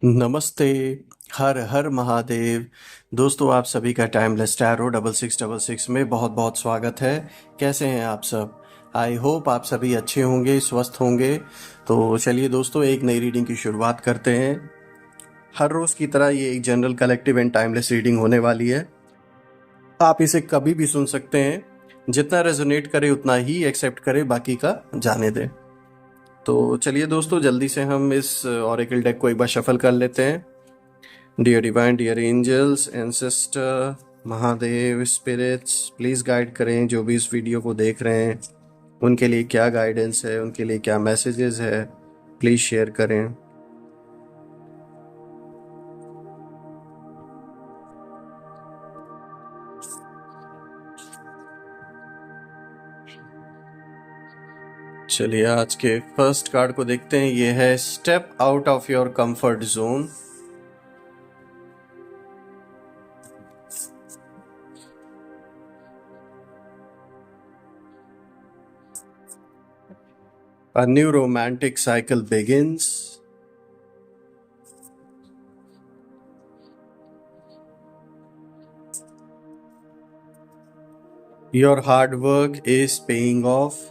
नमस्ते, हर हर महादेव। दोस्तों, आप सभी का टाइमलेस टैरो 6666 में बहुत बहुत स्वागत है। कैसे हैं आप सब? आई होप आप सभी अच्छे होंगे, स्वस्थ होंगे। तो चलिए दोस्तों, एक नई रीडिंग की शुरुआत करते हैं। हर रोज़ की तरह ये एक general collective and timeless reading होने वाली है। आप इसे कभी भी सुन सकते हैं। जितना रेजोनेट करे उतना ही एक्सेप्ट करें, बाकी का जाने दें। तो चलिए दोस्तों, जल्दी से हम इस ऑरेकल डेक को एक बार शफल कर लेते हैं। Dear divine, dear angels, ancestor, Mahadev, spirits, please guide करें जो भी इस वीडियो को देख रहे हैं। उनके लिए क्या गाइडेंस है, उनके लिए क्या मैसेजेस है, प्लीज़ शेयर करें। चलिए आज के फर्स्ट कार्ड को देखते हैं। ये है step out of your comfort zone. A new romantic cycle begins. Your hard work is paying off.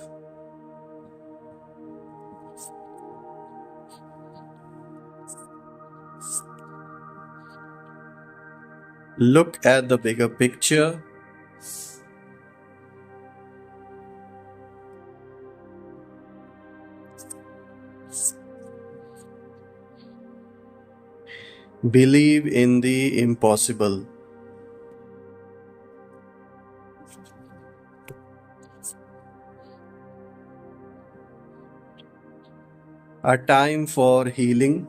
Look at the bigger picture. Believe in the impossible. A time for healing.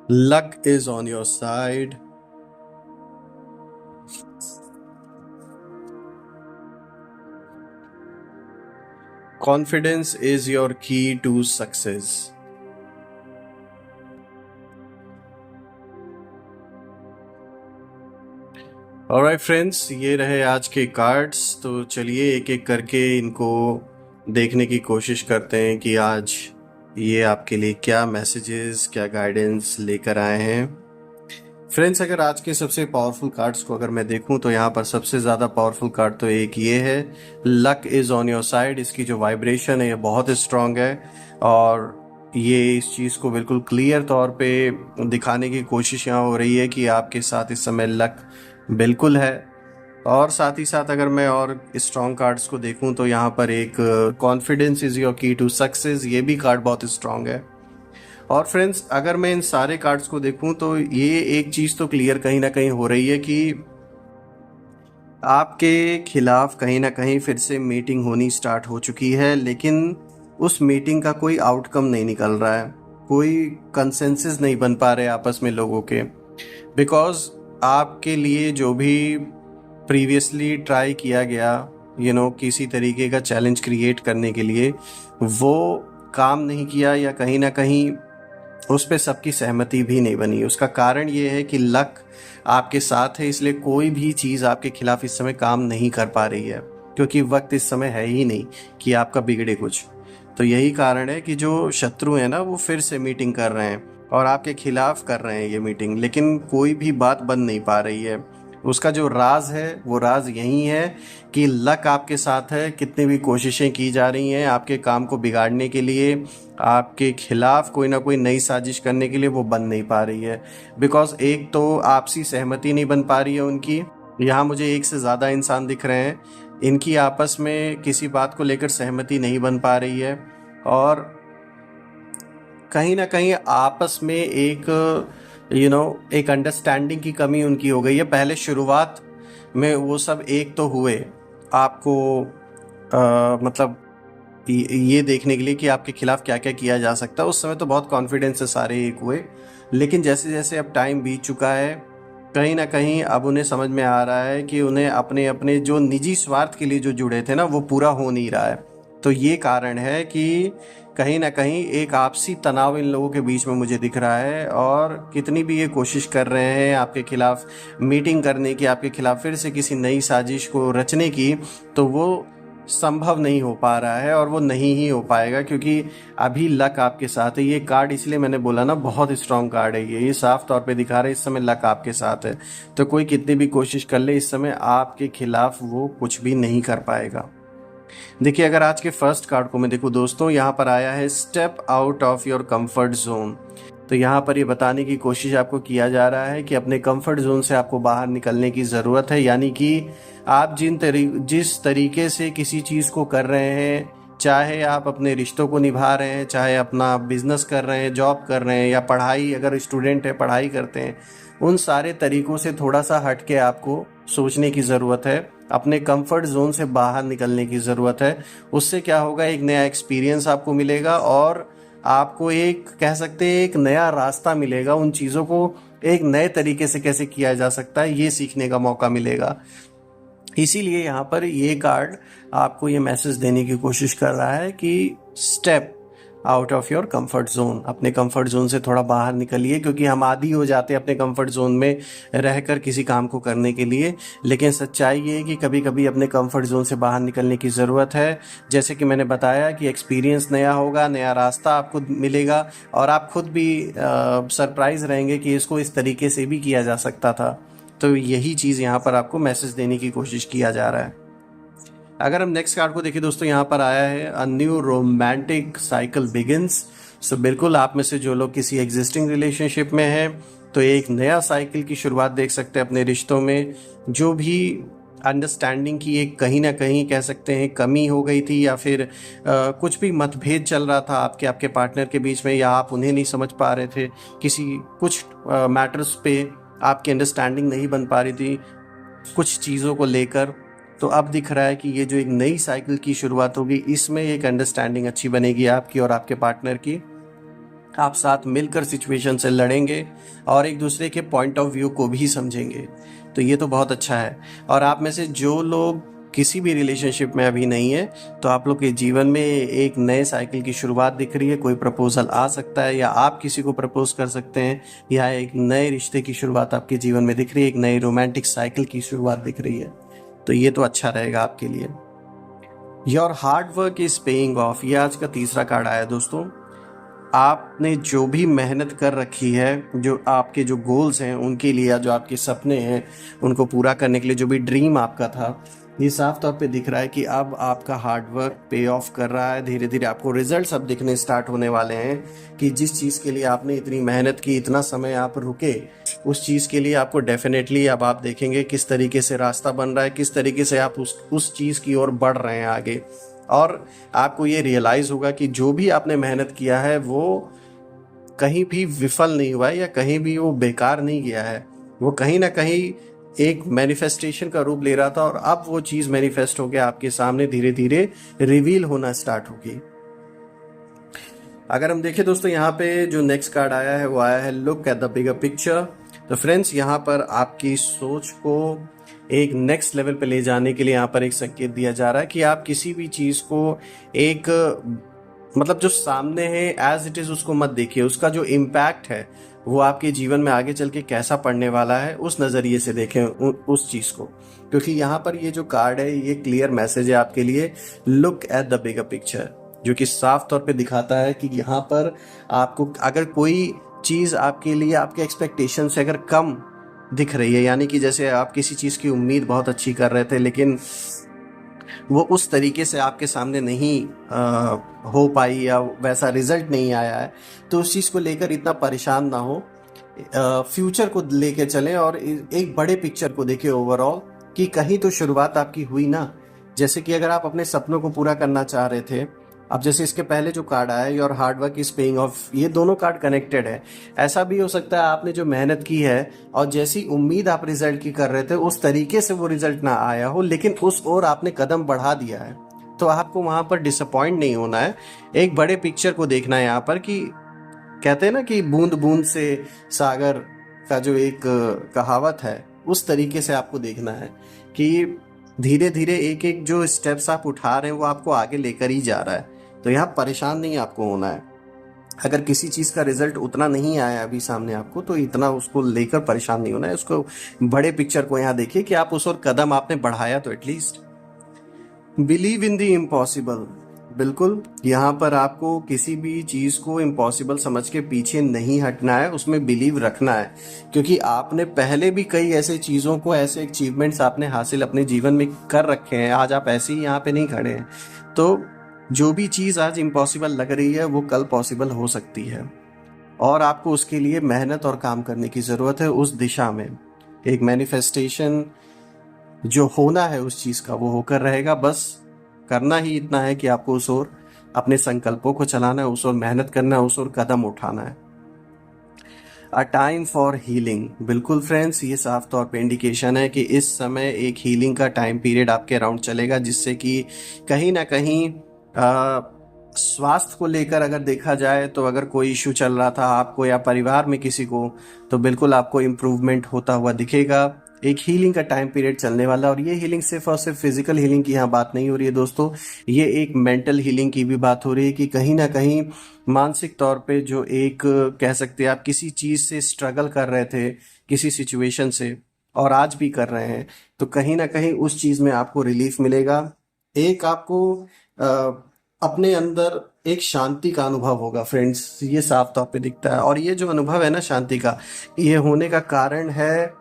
Luck is on your side. Confidence is your key to success. Alright friends, ये रहे आज के cards. तो चलिए एक एक करके इनको देखने की कोशिश करते हैं कि आज ये आपके लिए क्या मैसेजेस, क्या गाइडेंस लेकर आए हैं। फ्रेंड्स, अगर आज के सबसे पावरफुल कार्ड्स को अगर मैं देखूं तो यहाँ पर सबसे ज़्यादा पावरफुल कार्ड तो एक ये है, luck is on your side. इसकी जो वाइब्रेशन है ये बहुत स्ट्रांग है और ये इस चीज़ को बिल्कुल क्लियर तौर पे दिखाने की कोशिश यहाँ हो रही है कि आपके साथ इस समय लक बिल्कुल है। और साथ ही साथ अगर मैं और स्ट्रॉन्ग कार्ड्स को देखूं तो यहाँ पर एक कॉन्फिडेंस इज़ योर की टू सक्सेस, ये भी कार्ड बहुत स्ट्रांग है। और फ्रेंड्स, अगर मैं इन सारे कार्ड्स को देखूं तो ये एक चीज़ तो क्लियर कहीं ना कहीं हो रही है कि आपके खिलाफ कहीं ना कहीं फिर से मीटिंग होनी स्टार्ट हो चुकी है, लेकिन उस मीटिंग का कोई आउटकम नहीं निकल रहा है, कोई कंसेंसस नहीं बन पा रहे आपस में लोगों के। बिकॉज आपके लिए जो भी प्रीवियसली ट्राई किया गया किसी तरीके का चैलेंज क्रिएट करने के लिए, वो काम नहीं किया या कहीं ना कहीं उस पर सबकी सहमति भी नहीं बनी। उसका कारण ये है कि लक आपके साथ है, इसलिए कोई भी चीज़ आपके खिलाफ इस समय काम नहीं कर पा रही है, क्योंकि वक्त इस समय है ही नहीं कि आपका बिगड़े कुछ। तो यही कारण है कि जो शत्रु है ना, वो फिर से मीटिंग कर रहे हैं और आपके खिलाफ कर रहे हैं ये मीटिंग, लेकिन कोई भी बात बन नहीं पा रही है। उसका जो राज है वो राज यही है कि लक आपके साथ है। कितनी भी कोशिशें की जा रही हैं आपके काम को बिगाड़ने के लिए, आपके खिलाफ कोई ना कोई नई साजिश करने के लिए, वो बन नहीं पा रही है। बिकॉज एक तो आपसी सहमति नहीं बन पा रही है उनकी। यहाँ मुझे एक से ज़्यादा इंसान दिख रहे हैं, इनकी आपस में किसी बात को लेकर सहमति नहीं बन पा रही है और कहीं ना कहीं आपस में एक अंडरस्टैंडिंग की कमी उनकी हो गई है। पहले शुरुआत में वो सब एक तो हुए आपको मतलब ये देखने के लिए कि आपके खिलाफ क्या क्या किया जा सकता है। उस समय तो बहुत कॉन्फिडेंस से सारे एक हुए, लेकिन जैसे जैसे अब टाइम बीत चुका है, कहीं ना कहीं अब उन्हें समझ में आ रहा है कि उन्हें अपने अपने जो निजी स्वार्थ के लिए जो जुड़े थे ना, वो पूरा हो नहीं रहा है। तो ये कारण है कि कहीं ना कहीं एक आपसी तनाव इन लोगों के बीच में मुझे दिख रहा है। और कितनी भी ये कोशिश कर रहे हैं आपके खिलाफ मीटिंग करने की, आपके खिलाफ फिर से किसी नई साजिश को रचने की, तो वो संभव नहीं हो पा रहा है और वो नहीं ही हो पाएगा, क्योंकि अभी लक आपके साथ है। ये कार्ड इसलिए मैंने बोला ना, बहुत स्ट्रांग कार्ड है ये साफ तौर पे दिखा रहा है इस समय लक आपके साथ है। तो कोई कितनी भी कोशिश कर ले, इस समय आपके खिलाफ वो कुछ भी नहीं कर पाएगा। देखिए, अगर आज के फर्स्ट कार्ड को मैं देखूं दोस्तों, यहाँ पर आया है step out of your comfort zone. तो यहाँ पर ये बताने की कोशिश आपको किया जा रहा है कि अपने कंफर्ट जोन से आपको बाहर निकलने की ज़रूरत है। यानी कि आप जिस तरीके से किसी चीज़ को कर रहे हैं, चाहे आप अपने रिश्तों को निभा रहे हैं, चाहे अपना बिजनेस कर रहे हैं, जॉब कर रहे हैं, या पढ़ाई, अगर स्टूडेंट है पढ़ाई करते हैं, उन सारे तरीकों से थोड़ा सा हट के आपको सोचने की ज़रूरत है। अपने कंफर्ट जोन से बाहर निकलने की ज़रूरत है। उससे क्या होगा, एक नया एक्सपीरियंस आपको मिलेगा और आपको एक, कह सकते हैं, एक नया रास्ता मिलेगा। उन चीज़ों को एक नए तरीके से कैसे किया जा सकता है, ये सीखने का मौका मिलेगा। इसीलिए यहाँ पर ये कार्ड आपको ये मैसेज देने की कोशिश कर रहा है कि step out of your comfort zone, अपने कंफर्ट जोन से थोड़ा बाहर निकलिए, क्योंकि हम आदी हो जाते हैं अपने कंफर्ट जोन में रहकर किसी काम को करने के लिए। लेकिन सच्चाई ये है कि कभी कभी अपने कंफर्ट जोन से बाहर निकलने की ज़रूरत है। जैसे कि मैंने बताया कि एक्सपीरियंस नया होगा, नया रास्ता आपको मिलेगा और आप खुद भी सरप्राइज रहेंगे कि इसको इस तरीके से भी किया जा सकता था। तो यही चीज़ यहाँ पर आपको मैसेज देने की कोशिश किया जा रहा है। अगर हम नेक्स्ट कार्ड को देखें दोस्तों, यहाँ पर आया है a new romantic cycle begins. So बिल्कुल आप में से जो लोग किसी एग्जिस्टिंग रिलेशनशिप में हैं, तो एक नया साइकिल की शुरुआत देख सकते हैं अपने रिश्तों में। जो भी अंडरस्टैंडिंग की एक कहीं ना कहीं कह सकते हैं कमी हो गई थी, या फिर कुछ भी मतभेद चल रहा था आपके पार्टनर के बीच में, या आप उन्हें नहीं समझ पा रहे थे, किसी कुछ मैटर्स पे आपकी अंडरस्टैंडिंग नहीं बन पा रही थी कुछ चीज़ों को लेकर, तो अब दिख रहा है कि ये जो एक नई साइकिल की शुरुआत होगी, इसमें एक अंडरस्टैंडिंग अच्छी बनेगी आपकी और आपके पार्टनर की। आप साथ मिलकर सिचुएशन से लड़ेंगे और एक दूसरे के पॉइंट ऑफ व्यू को भी समझेंगे। तो ये तो बहुत अच्छा है। और आप में से जो लोग किसी भी रिलेशनशिप में अभी नहीं है, तो आप लोग के जीवन में एक नए साइकिल की शुरुआत दिख रही है। कोई प्रपोजल आ सकता है, या आप किसी को प्रपोज कर सकते हैं, या एक नए रिश्ते की शुरुआत आपके जीवन में दिख रही है, एक नई रोमांटिक साइकिल की शुरुआत दिख रही है। तो ये तो अच्छा रहेगा आपके लिए। Your hard work is paying off, ये आज का तीसरा कार्ड आया दोस्तों। आपने जो भी मेहनत कर रखी है, जो आपके जो गोल्स हैं उनके लिए, या जो आपके सपने हैं उनको पूरा करने के लिए, जो भी ड्रीम आपका था, ये साफ तौर पे दिख रहा है कि अब आपका हार्ड वर्क पे ऑफ कर रहा है। धीरे धीरे आपको रिजल्ट्स अब दिखने स्टार्ट होने वाले हैं कि जिस चीज़ के लिए आपने इतनी मेहनत की, इतना समय आप रुके, उस चीज़ के लिए आपको डेफिनेटली अब आप देखेंगे किस तरीके से रास्ता बन रहा है, किस तरीके से आप उस चीज़ की ओर बढ़ रहे हैं आगे। और आपको ये रियलाइज़ होगा कि जो भी आपने मेहनत किया है वो कहीं भी विफल नहीं हुआ है, या कहीं भी वो बेकार नहीं गया है। वो कहीं ना कहीं एक मैनिफेस्टेशन का रूप ले रहा था, और अब वो चीज़ मैनिफेस्ट होकर आपके सामने धीरे धीरे रिवील होना स्टार्ट होगी। अगर हम देखें दोस्तों, यहाँ पे जो नेक्स्ट कार्ड आया है वो आया है look at the bigger picture. तो फ्रेंड्स, यहाँ पर आपकी सोच को एक नेक्स्ट लेवल पे ले जाने के लिए यहाँ पर एक संकेत दिया जा रहा है कि आप किसी भी चीज़ को एक, मतलब जो सामने है एज इट इज़ उसको मत देखिए, उसका जो इम्पैक्ट है वो आपके जीवन में आगे चल के कैसा पड़ने वाला है उस नज़रिए से देखें उस चीज़ को। क्योंकि यहाँ पर ये जो कार्ड है ये क्लियर मैसेज है आपके लिए, look at the bigger picture, जो कि साफ तौर पे दिखाता है कि यहाँ पर आपको अगर कोई चीज़ आपके लिए आपके एक्सपेक्टेशन से अगर कम दिख रही है, यानी कि जैसे आप किसी चीज़ की उम्मीद बहुत अच्छी कर रहे थे लेकिन वो उस तरीके से आपके सामने नहीं हो पाई, या वैसा रिजल्ट नहीं आया है, तो उस चीज़ को लेकर इतना परेशान ना हो। फ्यूचर को लेके चलें और एक बड़े पिक्चर को देखें ओवरऑल, कि कहीं तो शुरुआत आपकी हुई ना। जैसे कि अगर आप अपने सपनों को पूरा करना चाह रहे थे, अब जैसे इसके पहले जो कार्ड आया your hard work is paying off, ये दोनों कार्ड कनेक्टेड है। ऐसा भी हो सकता है आपने जो मेहनत की है और जैसी उम्मीद आप रिजल्ट की कर रहे थे उस तरीके से वो रिजल्ट ना आया हो, लेकिन उस ओर आपने कदम बढ़ा दिया है, तो आपको वहां पर डिसअपॉइंट नहीं होना है। एक बड़े पिक्चर को देखना है यहाँ पर, कि कहते हैं ना कि बूंद बूंद से सागर का जो एक कहावत है, उस तरीके से आपको देखना है कि धीरे धीरे एक एक जो स्टेप्स आप उठा रहे हैं वो आपको आगे लेकर ही जा रहा है। तो यहाँ परेशान नहीं आपको होना है। अगर किसी चीज़ का रिजल्ट उतना नहीं आया अभी सामने आपको, तो इतना उसको लेकर परेशान नहीं होना है। उसको बड़े पिक्चर को यहाँ देखिए कि आप उस और कदम आपने बढ़ाया तो at least. Believe in the impossible. बिल्कुल, यहाँ पर आपको किसी भी चीज़ को इम्पॉसिबल समझ के पीछे नहीं हटना है, उसमें बिलीव रखना है, क्योंकि आपने पहले भी कई ऐसे चीज़ों को, ऐसे अचीवमेंट्स आपने हासिल अपने जीवन में कर रखे हैं। आज आप ऐसे ही यहाँ पे नहीं खड़े हैं। तो जो भी चीज़ आज इम्पॉसिबल लग रही है वो कल पॉसिबल हो सकती है, और आपको उसके लिए मेहनत और काम करने की ज़रूरत है उस दिशा में। एक मैनिफेस्टेशन जो होना है उस चीज़ का वो होकर रहेगा। बस करना ही इतना है कि आपको उस ओर अपने संकल्पों को चलाना है, उस ओर मेहनत करना है, उस ओर कदम उठाना है। A time for healing. बिल्कुल फ्रेंड्स, ये साफ तौर पे इंडिकेशन है कि इस समय एक हीलिंग का टाइम पीरियड आपके अराउंड चलेगा, जिससे कि कहीं ना कहीं स्वास्थ्य को लेकर अगर देखा जाए तो अगर कोई इश्यू चल रहा था आपको या परिवार में किसी को, तो बिल्कुल आपको इम्प्रूवमेंट होता हुआ दिखेगा। एक हीलिंग का टाइम पीरियड चलने वाला, और ये हीलिंग सिर्फ और सिर्फ फिजिकल हीलिंग की यहाँ बात नहीं हो रही है दोस्तों, ये एक मेंटल हीलिंग की भी बात हो रही है कि कहीं ना कहीं मानसिक तौर पे जो एक कह सकते हैं आप किसी चीज़ से स्ट्रगल कर रहे थे, किसी सिचुएशन से, और आज भी कर रहे हैं, तो कहीं ना कहीं उस चीज़ में आपको रिलीफ मिलेगा। एक आपको अपने अंदर एक शांति का अनुभव होगा फ्रेंड्स, ये साफ तौर पे दिखता है। और ये जो अनुभव है ना शांति का, ये होने का कारण है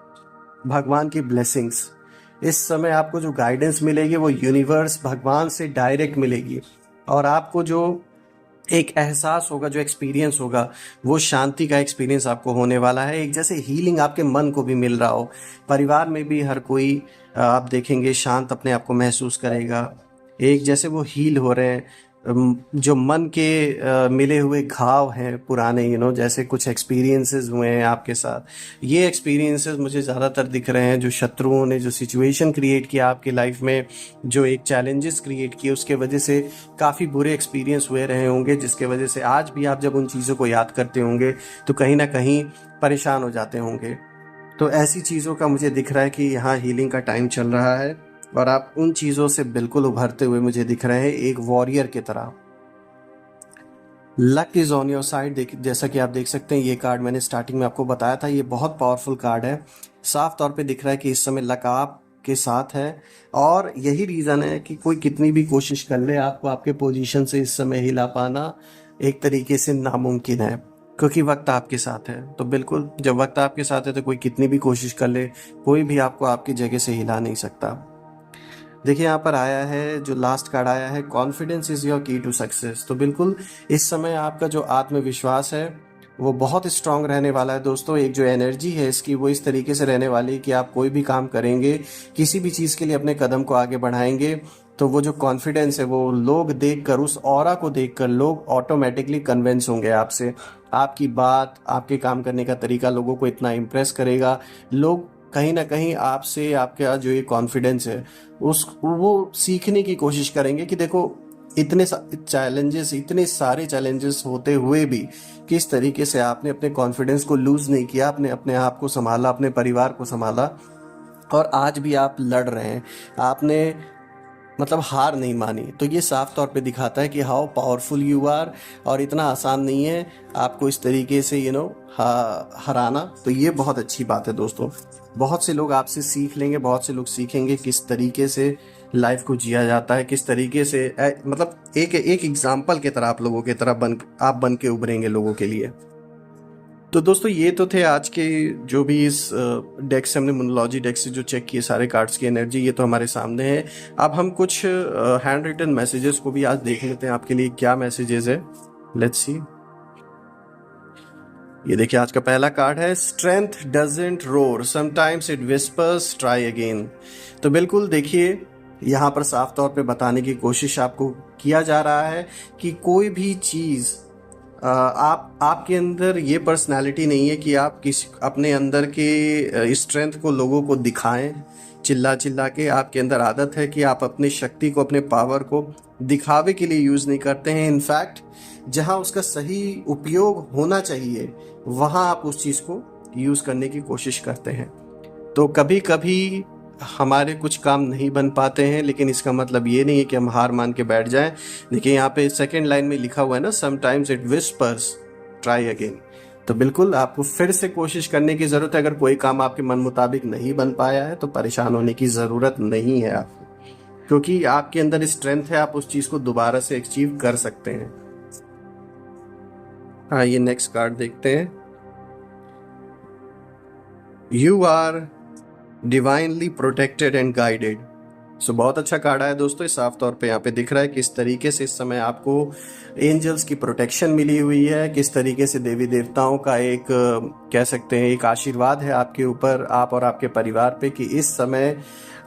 भगवान की ब्लेसिंग्स। इस समय आपको जो गाइडेंस मिलेगी वो यूनिवर्स, भगवान से डायरेक्ट मिलेगी, और आपको जो एक एहसास होगा, जो एक्सपीरियंस होगा, वो शांति का एक्सपीरियंस आपको होने वाला है। एक जैसे हीलिंग आपके मन को भी मिल रहा हो। परिवार में भी हर कोई आप देखेंगे शांत अपने आप को महसूस करेगा, एक जैसे वो हील हो रहे हैं। जो मन के मिले हुए घाव हैं पुराने, जैसे कुछ एक्सपीरियंसेस हुए हैं आपके साथ, ये एक्सपीरियंसेस मुझे ज़्यादातर दिख रहे हैं। जो शत्रुओं ने जो सिचुएशन क्रिएट किया आपकी लाइफ में, जो एक चैलेंजेस क्रिएट किए, उसके वजह से काफ़ी बुरे एक्सपीरियंस हुए रहे होंगे, जिसके वजह से आज भी आप जब उन चीज़ों को याद करते होंगे तो कहीं ना कहीं परेशान हो जाते होंगे। तो ऐसी चीज़ों का मुझे दिख रहा है कि यहाँ हीलिंग का टाइम चल रहा है, और आप उन चीज़ों से बिल्कुल उभरते हुए मुझे दिख रहे हैं एक वॉरियर की तरह। Luck is on your side. जैसा कि आप देख सकते हैं, ये कार्ड मैंने स्टार्टिंग में आपको बताया था, ये बहुत पावरफुल कार्ड है। साफ तौर पे दिख रहा है कि इस समय लक आपके साथ है, और यही रीज़न है कि कोई कितनी भी कोशिश कर ले, आपको आपके पोजीशन से इस समय हिला पाना एक तरीके से नामुमकिन है, क्योंकि वक्त आपके साथ है। तो बिल्कुल, जब वक्त आपके साथ है तो कोई कितनी भी कोशिश कर ले, कोई भी आपको आपकी जगह से हिला नहीं सकता। देखिए, यहाँ पर आया है, जो लास्ट कार्ड आया है, कॉन्फिडेंस इज योर की टू सक्सेस। तो बिल्कुल इस समय आपका जो आत्मविश्वास है वो बहुत स्ट्रांग रहने वाला है दोस्तों। एक जो एनर्जी है इसकी, वो इस तरीके से रहने वाली है कि आप कोई भी काम करेंगे, किसी भी चीज़ के लिए अपने कदम को आगे बढ़ाएंगे, तो वो जो कॉन्फिडेंस है वो लोग देखकर, उस ऑरा को देखकर लोग ऑटोमेटिकली कन्विंस होंगे आपसे। आपकी बात, आपके काम करने का तरीका लोगों को इतना इम्प्रेस करेगा, लोग कहीं ना कहीं आपसे, आपका जो ये कॉन्फिडेंस है उस वो सीखने की कोशिश करेंगे कि देखो, इतने सारे चैलेंजेस होते हुए भी किस तरीके से आपने अपने कॉन्फिडेंस को लूज नहीं किया, आपने अपने आप को संभाला, अपने परिवार को संभाला, और आज भी आप लड़ रहे हैं, आपने मतलब हार नहीं मानी। तो ये साफ तौर पे दिखाता है कि हाउ पावरफुल यू आर, और इतना आसान नहीं है आपको इस तरीके से हराना। तो ये बहुत अच्छी बात है दोस्तों। बहुत से लोग आपसे सीख लेंगे, बहुत से लोग सीखेंगे किस तरीके से लाइफ को जिया जाता है, किस तरीके से मतलब एक एग्जाम्पल की तरह आप लोगों की तरह आप बन के उभरेंगे लोगों के लिए। तो दोस्तों, ये तो थे आज के जो भी इस डेक से हमने, मोनोलॉजी डेक से जो चेक किए सारे कार्ड्स की एनर्जी, ये तो हमारे सामने है। अब हम कुछ हैंड रिटन मैसेजेस को भी आज देख लेते हैं, आपके लिए क्या मैसेजेस है। Let's see. ये देखिए, आज का पहला कार्ड है, strength doesn't roar, sometimes it whispers, try again. तो बिल्कुल देखिए, यहाँ पर साफ तौर पे बताने की कोशिश आपको किया जा रहा है कि कोई भी चीज़ आपके अंदर ये पर्सनालिटी नहीं है कि आप अपने अंदर के स्ट्रेंथ को लोगों को दिखाएं चिल्ला चिल्ला के। आपके अंदर आदत है कि आप अपनी शक्ति को, अपने पावर को दिखावे के लिए यूज़ नहीं करते हैं। इनफैक्ट जहां उसका सही उपयोग होना चाहिए वहां आप उस चीज़ को यूज़ करने की कोशिश करते हैं। तो कभी कभी हमारे कुछ काम नहीं बन पाते हैं, लेकिन इसका मतलब ये नहीं है कि हम हार मान के बैठ जाएं। देखिए, यहाँ पे सेकंड लाइन में लिखा हुआ है ना, sometimes it whispers, try again. तो बिल्कुल आपको फिर से कोशिश करने की ज़रूरत है। अगर कोई काम आपके मन मुताबिक नहीं बन पाया है तो परेशान होने की ज़रूरत नहीं है आपको। क्योंकि आपके अंदर स्ट्रेंथ है, आप उस चीज को दोबारा से अचीव कर सकते हैं। हाँ, ये नेक्स्ट कार्ड देखते हैं। You are divinely protected and guided. So बहुत अच्छा कार्ड आया दोस्तों। साफ तौर पे यहाँ पे दिख रहा है किस तरीके से इस समय आपको एंजल्स की प्रोटेक्शन मिली हुई है, किस तरीके से देवी देवताओं का एक कह सकते हैं एक आशीर्वाद है आपके ऊपर, आप और आपके परिवार पे, कि इस समय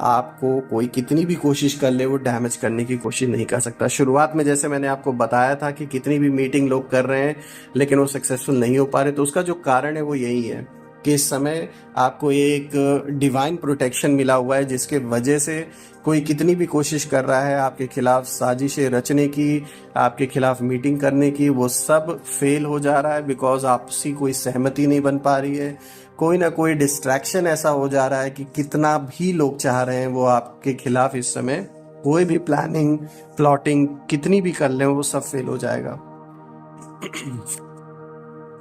आपको कोई कितनी भी कोशिश कर ले वो डैमेज करने की कोशिश नहीं कर सकता। शुरुआत में जैसे मैंने आपको बताया था कि कितनी भी मीटिंग लोग कर रहे हैं लेकिन वो सक्सेसफुल नहीं हो पा रहे, तो उसका जो कारण है वो यही है कि इस समय आपको एक डिवाइन प्रोटेक्शन मिला हुआ है, जिसके वजह से कोई कितनी भी कोशिश कर रहा है आपके खिलाफ साजिशें रचने की, आपके खिलाफ मीटिंग करने की, वो सब फेल हो जा रहा है। बिकॉज आपसी कोई सहमति नहीं बन पा रही है, कोई ना कोई डिस्ट्रैक्शन ऐसा हो जा रहा है कि कितना भी लोग चाह रहे हैं वो आपके खिलाफ इस समय कोई भी प्लानिंग प्लॉटिंग कितनी भी कर लें वो सब फेल हो जाएगा।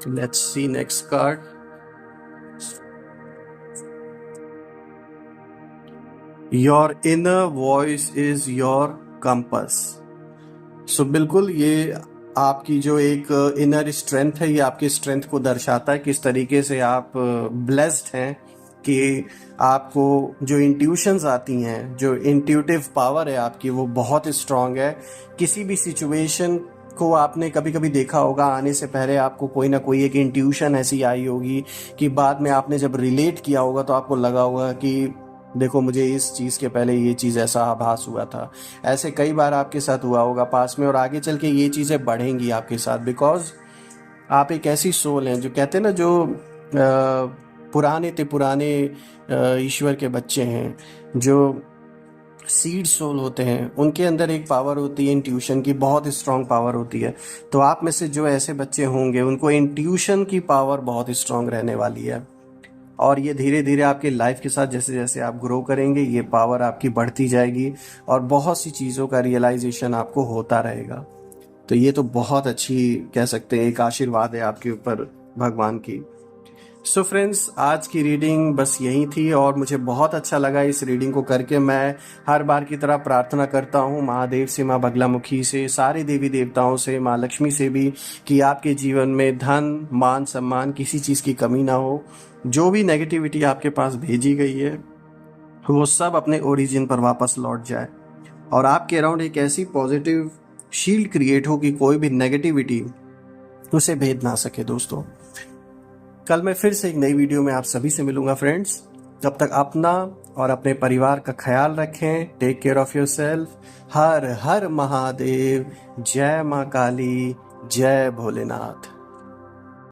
Let's see next card. Your inner voice is your compass. So बिल्कुल ये आपकी जो एक इनर स्ट्रेंथ है, ये आपकी स्ट्रेंथ को दर्शाता है किस तरीके से आप ब्लेस्ड हैं, कि आपको जो इंट्यूशंस आती हैं, जो इंट्यूटिव पावर है आपकी वो बहुत स्ट्रांग है। किसी भी सिचुएशन को आपने कभी कभी देखा होगा, आने से पहले आपको कोई ना कोई एक इंट्यूशन ऐसी आई होगी कि बाद में आपने जब रिलेट किया होगा तो आपको लगा होगा कि देखो मुझे इस चीज़ के पहले ये चीज़ ऐसा आभास हुआ था। ऐसे कई बार आपके साथ हुआ होगा पास में, और आगे चल के ये चीज़ें बढ़ेंगी आपके साथ, बिकॉज आप एक ऐसी सोल हैं जो कहते हैं ना, जो पुराने ते पुराने ईश्वर के बच्चे हैं, जो सीड सोल होते हैं, उनके अंदर एक पावर होती है इंट्यूशन की, बहुत स्ट्रांग पावर होती है। तो आप में से जो ऐसे बच्चे होंगे उनको इंट्यूशन की पावर बहुत स्ट्रांग रहने वाली है, और ये धीरे धीरे आपके लाइफ के साथ जैसे जैसे आप ग्रो करेंगे ये पावर आपकी बढ़ती जाएगी और बहुत सी चीज़ों का रियलाइजेशन आपको होता रहेगा। तो ये तो बहुत अच्छी कह सकते हैं एक आशीर्वाद है आपके ऊपर भगवान की। सो फ्रेंड्स, आज की रीडिंग बस यही थी और मुझे बहुत अच्छा लगा इस रीडिंग को करके। मैं हर बार की तरह प्रार्थना करता हूँ महादेव से, माँ बगलामुखी से, सारे देवी देवताओं से, माँ लक्ष्मी से भी, कि आपके जीवन में धन मान सम्मान किसी चीज़ की कमी ना हो। जो भी नेगेटिविटी आपके पास भेजी गई है वो सब अपने ओरिजिन पर वापस लौट जाए और आपके अराउंड एक ऐसी पॉजिटिव शील्ड क्रिएट हो कि कोई भी नेगेटिविटी उसे भेद ना सके। दोस्तों, कल मैं फिर से एक नई वीडियो में आप सभी से मिलूंगा फ्रेंड्स। तब तक अपना और अपने परिवार का ख्याल रखें। Take care of yourself. हर हर महादेव। जय माँ काली, जय भोलेनाथ।